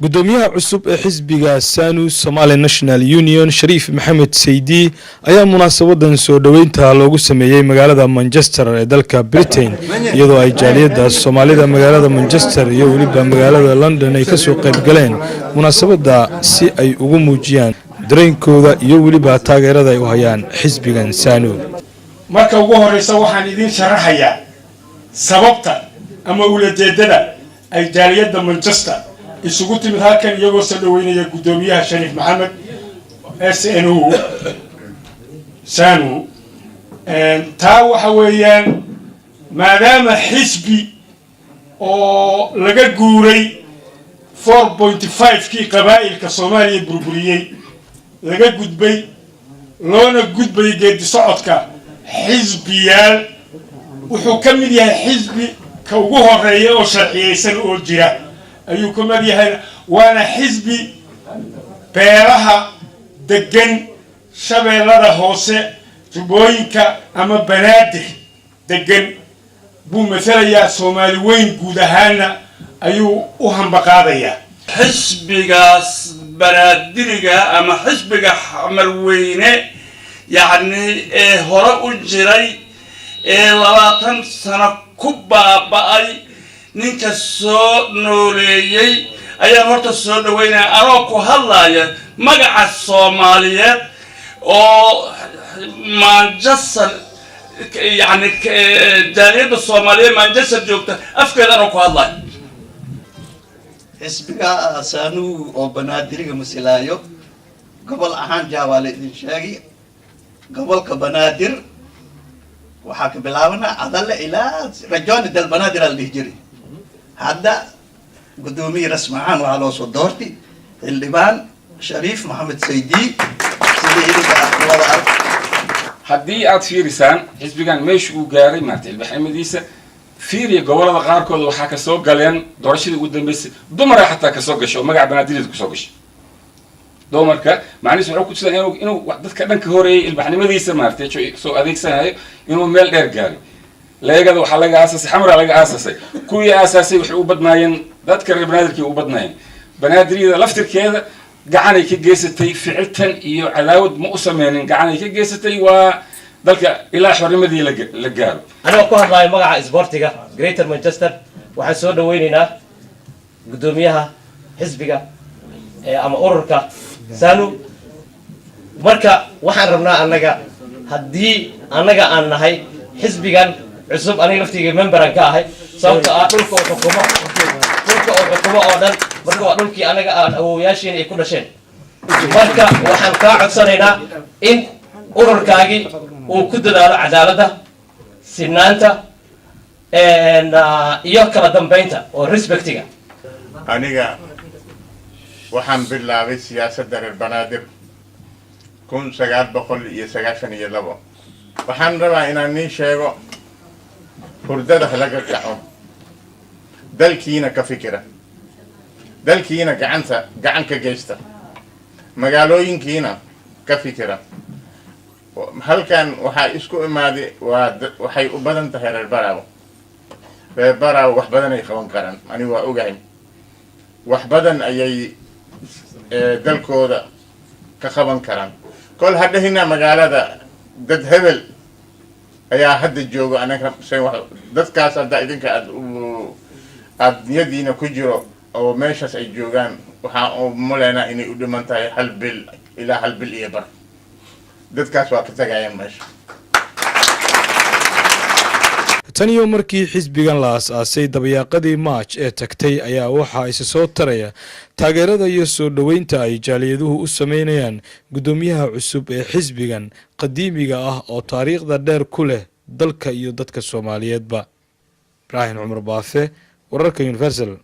gudoomiyaha cusub ee xisbiga SANU Somali National Union Shariif Maxamed Saydi ayaa munaasabadan soo dhaweynta loogu sameeyay magaalada Manchester ee dalka Britain iyadoo ay jaaliyada Soomaalida magaalada Manchester iyo waliba magaalada London ay ka soo qayb galeen munaasabada si ay ugu muujiyaan dareenkooda iyo waliba taageerada ay u hayaan xisbigan SANU. marka ugu horeysa waxaan idin sharaxayaa sababta ama ujeedada ay jaaliyada Manchester isugu timid halkan iyagoo soo dhaweynaya gudoomiyaha Shariif Maxamed SANU taa waxa weeyaan maadaama xisbi oo laga guuray 4.5 kii qabaa'ilka Soomaaliya burburiyay laga gudbay loona gudbay geedi socodka xisbiyaal wuxuu ka mid yahay xisbi ka ugu horeeya oo sharciyeysan oo jira ayuu ka mid yahay waana xisbi beeraha degan shabeellada hoose tubooyinka ama banaadir degan buu matalayaa Soomaali weyn guud ahaana ayuu u hambaqaadayaa xisbigaas banaadiriga ama xisbiga xamal weyne يعني هراء الجري لواتن سنة كبابة نينك السوء نوريي أيام هرت السوء وين أراكو هلايا مجا الصوماليات أو مانشستر يعني جالية الصومالية مانشستر جوكتا أفكر أراكو هلايا حسبك سانو أو بنادري كمسلايو قبل أهان جوالي الشاقي قبل كبنادر وحاك بلاونا عدل إلى رجال دل بنادر الهجري هذا قدومي رسمعان وعلى صدورتي اللبان شريف محمد سيدي haddii aad fiirisaan xisbigan meesha uu gaaray maartay ilbaxnimadiisa fiiriya gobolada qaarkood waxaa ka soo galeen doorashadii ugu dambeysay dumara xataa ka soo gashay oo magaca banaadirida ku soo gashay dumarka macnihiisu wuxuu ku tusay inuu dadka dhanka horeeyay ilbaxnimadiisa maartay soo adeegsanayo inuu meel dheer gaaray leegada waxa laga aasasay xamra laga aasasay kuwii aasasay waxay u badnaayeen dadka reer banaadirkii u badnaayeen banaadirida laftirkeeda gacanay ka geysatay ficiltan iyo cadaawad ma u sameeyeen gacanay ka geysatay waa dalka ilaa xornimadii la gaaro anoo ku hadlayo magaca isboortiga Greater Manchester waxaan soo dhaweynaynaa gudoomiyaha xisbiga ama ururka SANU marka waxaan rabnaa anaga hadii anaga aan nahay xisbigan cusub aniga laftiga memberan ka ahay sababta ah dhulka oo xukumo oo dhan marka waa dhulkii anaga aan awooyaasheen ay ku dhasheen marka waxaan ka codsanaynaa in ururkaagi uu ku dadaalo cadaaladda sinaanta iyo kala dambeynta oo respectiga aniga waxaan bilaabay siyaasadda reer banaadir 1992 waxaan rabaa inaan niin sheego hurdada laga kaco dalkiina ka fikira dalkiina gacan ka geysta magaalooyinkiina ka fikira halkan waxaa isku imaaday waxay u badan tahay reer baraawo wax badan ay qaban karaan ani waa ogahay wax badan ayay dalkooda ka qaban karaan kol hadhina magaalada dad hebel ayaa hadda joogo anaga dadkaas hadda idinka aad niyadiina ku jiro oo meeshaas ay joogaan waxaan u maleynaa inay u dhiman tahay hal bil ilaa hal bil iyo bar dadkaas waa ka tagayaan meesha tan iyo markii xisbigan la aasaasay dabayaaqadii March ee tagtay ayaa waxa ay soo taraya taageerada iyo soo dhaweynta ay jaaliyaduhu u sameynayaan gudoomiyaha cusub ee xisbigan qadiimiga ah oo taariikhda dheer ku leh dalka iyo dadka Soomaaliyeedba. Ibrahim Umar Baafe wararka Universal